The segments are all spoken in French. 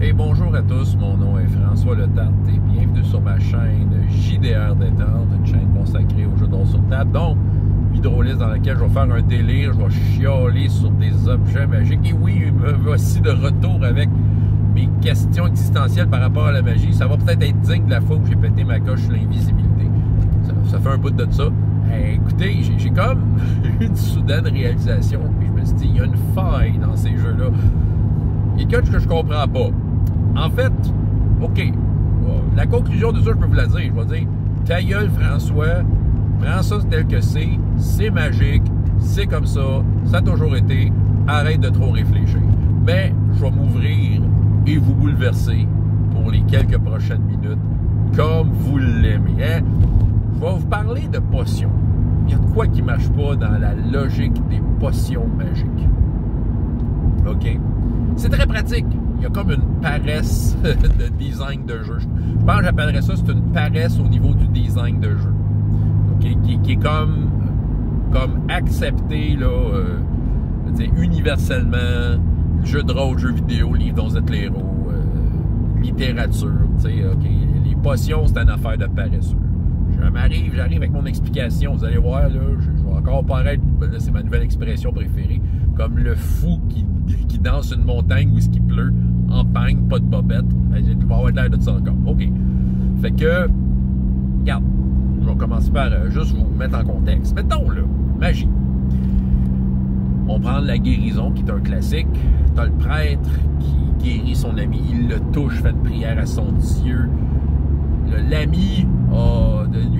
Et bonjour à tous, mon nom est François Letarte et bienvenue sur ma chaîne JDR Détente, une chaîne consacrée aux jeux de rôle sur table, donc Hydroliste dans laquelle je vais faire un délire, je vais chialer sur des objets magiques. Et oui, me voici de retour avec mes questions existentielles par rapport à la magie. Ça va peut-être être digne de la fois où j'ai pété ma coche sur l'invisibilité. Ça fait un bout de ça. Écoutez, j'ai comme une soudaine réalisation, puis je me suis dit, il y a une faille dans ces jeux-là. Il y a quelque chose que je comprends pas. En fait, OK, la conclusion de ça, je peux vous la dire. Je vais dire, ta gueule, François, prends ça tel que c'est magique, c'est comme ça a toujours été, arrête de trop réfléchir. Mais je vais m'ouvrir et vous bouleverser pour les quelques prochaines minutes, comme vous l'aimez. Hein? Je vais vous parler de potions. Il y a de quoi qui ne marche pas dans la logique des potions magiques. OK? C'est très pratique. Il y a comme une paresse de design de jeu. Je pense que j'appellerais ça, c'est une paresse au niveau du design de jeu. Okay? Qui est comme accepté là, universellement. Jeux de rôle, jeux vidéo, livres dont vous êtes les héros, littérature. Okay? Les potions, c'est une affaire de paresseux. J'arrive avec mon explication. Vous allez voir, là, je vais encore paraître, c'est ma nouvelle expression préférée, comme le fou qui danse une montagne où il pleut, en pagne, pas de bobette. Il va avoir l'air de ça encore. OK. Fait que, regarde, je vais commencer par juste vous mettre en contexte. Mettons, là, magie. On prend la guérison, qui est un classique. T'as le prêtre qui guérit son ami, il le touche, fait une prière à son Dieu. L'ami,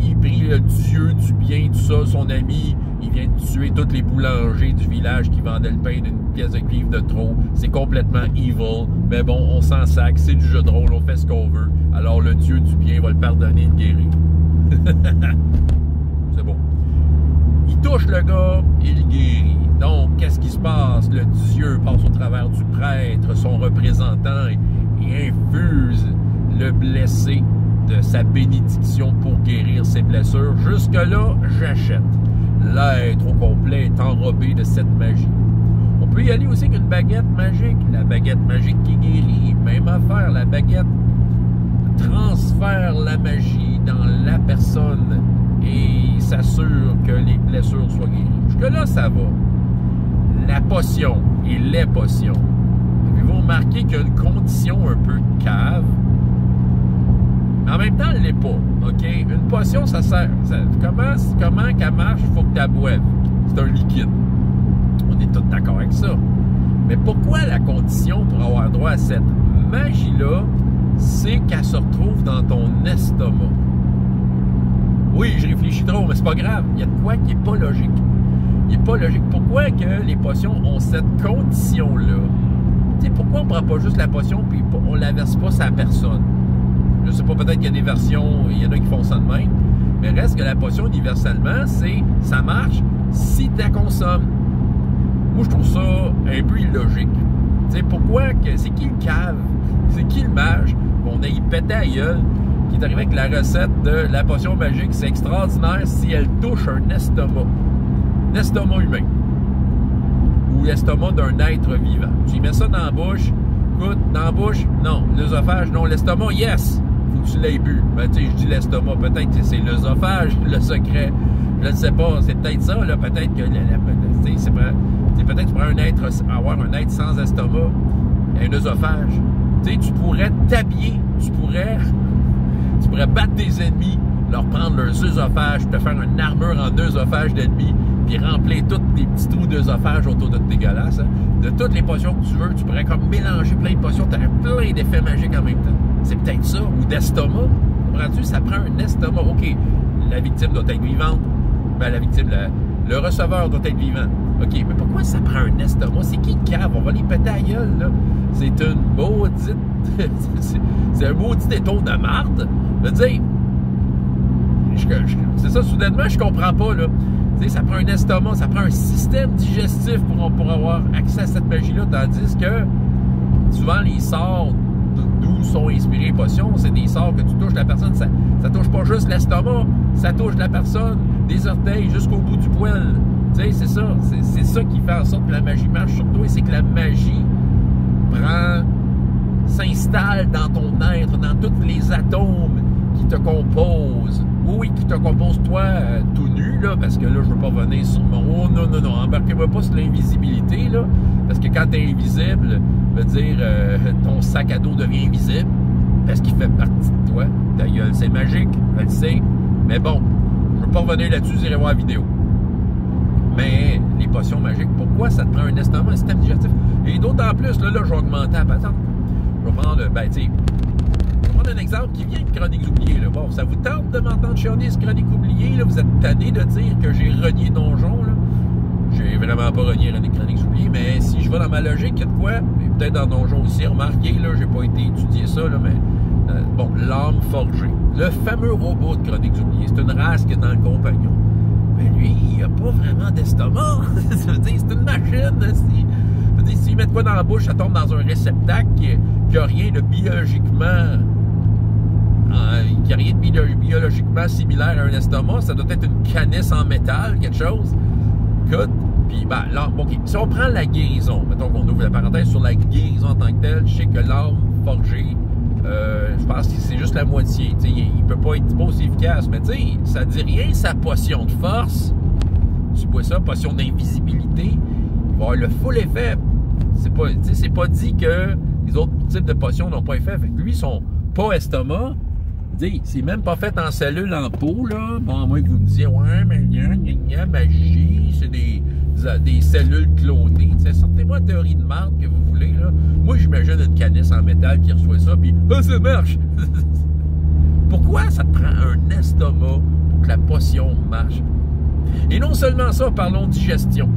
il prie le Dieu du bien, tout ça. Son ami, il vient de tuer tous les boulangers du village qui vendaient le pain d'une pièce de cuivre de trop. C'est complètement evil. Mais bon, on s'en sac, c'est du jeu de rôle, on fait ce qu'on veut. Alors le Dieu du bien va le pardonner et le guérir. C'est bon. Il touche le gars, il guérit. Donc, qu'est-ce qui se passe? Le Dieu passe au travers du prêtre, son représentant, et infuse le blessé de sa bénédiction pour guérir ses blessures. Jusque-là, j'achète. L'être au complet est enrobé de cette magie. On peut y aller aussi avec une baguette magique. La baguette magique qui guérit. Même affaire, la baguette transfère la magie dans la personne et s'assure que les blessures soient guéries. Jusque-là, ça va. La potion et les potions. Avez-vous remarqué qu'il y a une condition un peu cave? En même temps, elle ne l'est pas, OK? Une potion, ça sert... Comment qu'elle marche? Il faut que tu la boives. C'est un liquide. On est tous d'accord avec ça. Mais pourquoi la condition pour avoir droit à cette magie-là, c'est qu'elle se retrouve dans ton estomac? Oui, je réfléchis trop, mais c'est pas grave. Il y a de quoi qui n'est pas logique. Il n'est pas logique. Pourquoi que les potions ont cette condition-là? Tu sais, pourquoi on ne prend pas juste la potion et on ne la verse pas sur la personne? Je sais pas, peut-être qu'il y a des versions, il y en a qui font ça de même, mais reste que la potion universellement, ça marche si tu la consommes. Moi, je trouve ça un peu illogique. Tu sais, pourquoi que c'est qui le cave? C'est qui le mage? On a y pété à gueule, qui est arrivé avec la recette de la potion magique. C'est extraordinaire si elle touche un estomac. L'estomac humain. Ou l'estomac d'un être vivant. Tu mets ça dans la bouche. Écoute, dans la bouche, non. L'œsophage, non. L'estomac, yes! Faut que tu l'aies bu. Ben, tu sais, je dis l'estomac. Peut-être que c'est l'œsophage, le secret. Je ne sais pas. C'est peut-être ça, là. Peut-être que... peut-être que tu pourrais avoir un être sans estomac, un œsophage. Tu sais, tu pourrais t'habiller. Tu pourrais battre tes ennemis, leur prendre leurs œsophages, te faire une armure en œsophage d'ennemis, puis remplir tous tes petits trous d'œsophage autour de dégueulasse. Hein. De toutes les potions que tu veux, tu pourrais comme mélanger plein de potions, tu aurais plein d'effets magiques en même temps. C'est peut-être ça, ou d'estomac. Comprends-tu? Ça prend un estomac. OK, la victime doit être vivante. Ben, la victime, le receveur doit être vivant. OK, mais pourquoi ça prend un estomac? C'est qui le cave? On va les péter à gueule, là. C'est une maudite... c'est un maudit détour de marde. Je veux dire... c'est ça, soudainement, je comprends pas, là. Tu sais, ça prend un estomac, ça prend un système digestif pour avoir accès à cette magie-là, tandis que souvent, les sorts d'où sont inspirés les potions, c'est des sorts que tu touches la personne, ça touche pas juste l'estomac, ça touche la personne, des orteils jusqu'au bout du poil. Tu sais, c'est ça. C'est ça qui fait en sorte que la magie marche sur toi, et c'est que la magie s'installe s'installe dans ton être, dans tous les atomes qui te composent. Oui, qui te composent toi tout nu, là, parce que là, je veux pas revenir sur mon... Oh non, embarquez-moi pas sur l'invisibilité, là, parce que quand t'es invisible, veut dire, ton sac à dos devient invisible, parce qu'il fait partie de toi. Ta gueule, c'est magique, je le sais, mais bon, je veux pas revenir là-dessus, vous irez voir la vidéo. Mais les potions magiques, pourquoi ça te prend un estomac, un système digestif? Et d'autant plus, là, je vais augmenter la patente. Je vais prendre, un exemple qui vient de Chroniques oubliées. Là. Bon, ça vous tente de m'entendre chialer ce Chroniques oubliées? Là? Vous êtes tanné de dire que j'ai renié Donjon. Là. J'ai vraiment pas renié Chroniques oubliées, mais si je vais dans ma logique, il y a de quoi? Et peut-être dans Donjon aussi, remarquez, là, j'ai pas été étudier ça, là, mais bon, l'âme forgée. Le fameux robot de Chroniques oubliées, c'est une race qui est dans le compagnon. Mais lui, il n'a pas vraiment d'estomac. Ça veut dire, c'est une machine. S'il met de quoi dans la bouche, ça tombe dans un réceptacle qui n'a rien de biologiquement... qui n'a rien de biologiquement similaire à un estomac. Ça doit être une canisse en métal, quelque chose. Écoute, puis, là, okay, si on prend la guérison, mettons qu'on ouvre la parenthèse sur la guérison en tant que telle, je sais que l'âme forgée, je pense que c'est juste la moitié. Il ne peut pas être aussi efficace, mais ça ne dit rien, sa potion de force. Tu bois ça, potion d'invisibilité, il va avoir le full effet. C'est pas dit que les autres types de potions n'ont pas effet. Fait que lui, son pas estomac, c'est même pas fait en cellules en peau, là. Bon, à moins que vous me disiez, ouais, mais magie, c'est des cellules clonées. Sortez-moi la théorie de marde que vous voulez, là. Moi, j'imagine une canisse en métal qui reçoit ça, puis ça marche! Pourquoi ça te prend un estomac pour que la potion marche? Et non seulement ça, parlons digestion.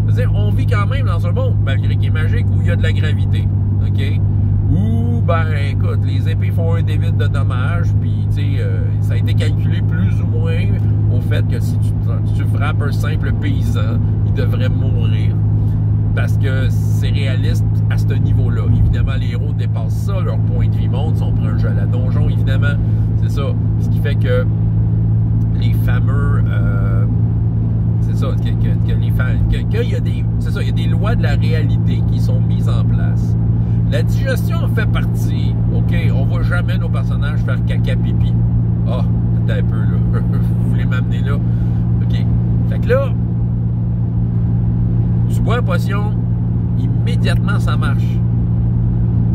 C'est-à-dire, on vit quand même dans un monde, malgré qu'il est magique, où il y a de la gravité. OK? Où, écoute, les épées font un débit de dommages, puis, ça a été calculé plus ou moins au fait que si tu frappes un simple paysan, il devrait mourir. Parce que c'est réaliste à ce niveau-là. Évidemment, les héros dépassent ça, leur point de vie monte, si on prend un jeu à la donjon, évidemment. C'est ça. Ce qui fait que les fameux... c'est ça, il y a des lois de la réalité qui sont mises en place. La digestion en fait partie. OK, on va jamais nos personnages faire caca-pipi. Ah, attends un peu, là. Vous voulez m'amener là? OK. Fait que là, tu bois la potion, immédiatement, ça marche.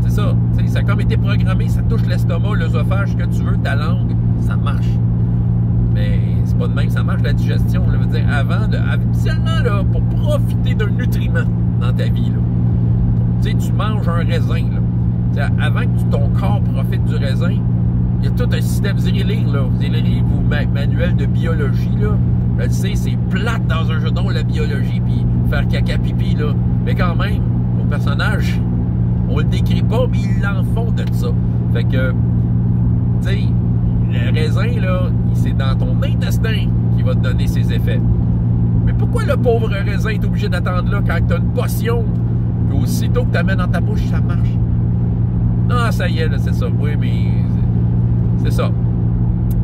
C'est ça. Ça a comme été programmé, ça touche l'estomac, l'œsophage, ce que tu veux, ta langue, ça marche. Mais c'est pas de même que ça marche, la digestion. Je veux dire, habituellement, là, pour profiter d'un nutriment dans ta vie, là, tu manges un raisin, là. Avant que ton corps profite du raisin, il y a tout un système. Vous irez lire, là. Vous irez lire vos manuels de biologie, là. Je le sais, c'est plate dans un jeu d'eau, la biologie, puis faire caca-pipi, là. Mais quand même, nos personnages, on le décrit pas, mais ils l'en font de ça. Fait que, tu sais, le raisin, là, c'est dans ton intestin qui va te donner ses effets. Mais pourquoi le pauvre raisin est obligé d'attendre là quand tu as une potion? Puis aussitôt que tu la mets dans ta bouche, ça marche. Non, ça y est, là, c'est ça. Oui, mais c'est ça.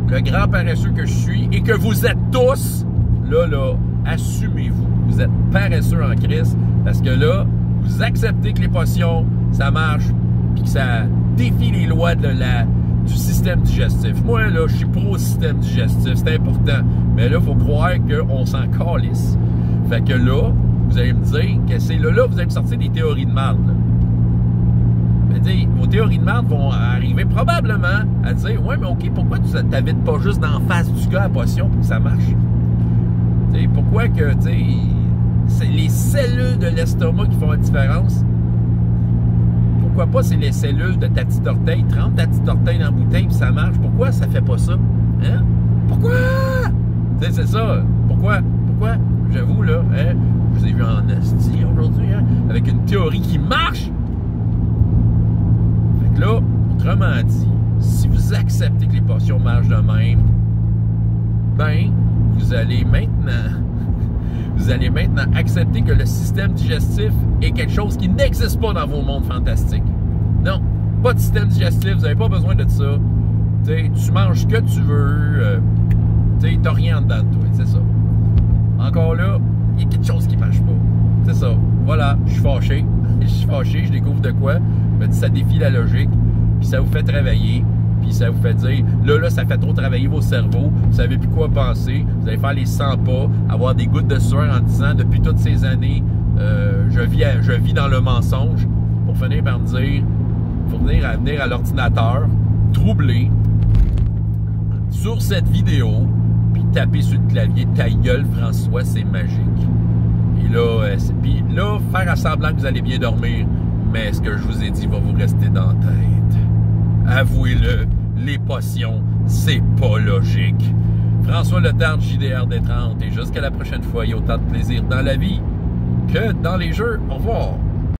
Le grand paresseux que je suis et que vous êtes tous, là, assumez-vous. Vous êtes paresseux en crise parce que là, vous acceptez que les potions, ça marche puis que ça défie les lois du système digestif. Moi, là, je suis pro-système digestif. C'est important. Mais là, il faut croire qu'on s'en calisse. Fait que là, vous allez me dire que c'est là, vous allez me sortir des théories de marde. Vos théories de marde vont arriver probablement à dire, ouais, mais OK, pourquoi tu t'habites pas juste d'en face du gars à potion pour que ça marche? T'sais, pourquoi que, c'est les cellules de l'estomac qui font la différence? Pourquoi pas c'est les cellules de ta petite orteil? Trempe ta petite orteil dans la bouteille puis ça marche. Pourquoi ça fait pas ça? Hein? Pourquoi? C'est ça. Pourquoi? J'avoue, là, hein? Je vous ai vu en esti aujourd'hui, hein? Avec une théorie qui marche! Fait que là, autrement dit, si vous acceptez que les potions marchent de même, vous allez maintenant accepter que le système digestif est quelque chose qui n'existe pas dans vos mondes fantastiques. Non, pas de système digestif, vous n'avez pas besoin de ça. Tu manges ce que tu veux, tu n'as rien en dedans de toi, c'est ça. Encore là, il y a quelque chose qui ne marche pas. C'est ça. Voilà, je suis fâché. Je découvre de quoi. Je me dis, ça défie la logique. puis ça vous fait travailler, puis ça vous fait dire, là, ça fait trop travailler vos cerveaux, vous savez plus quoi penser, vous allez faire les 100 pas, avoir des gouttes de sueur en disant, depuis toutes ces années, je vis dans le mensonge, pour finir par me dire, pour venir à l'ordinateur, troublé, sur cette vidéo, puis taper sur le clavier, ta gueule, François, c'est magique. Et là, puis là, faire à semblant que vous allez bien dormir, mais ce que je vous ai dit va vous rester dans la tête. Avouez-le, les potions, c'est pas logique. François Letarte, JDR des 30, et jusqu'à la prochaine fois, il y a autant de plaisir dans la vie que dans les jeux. Au revoir.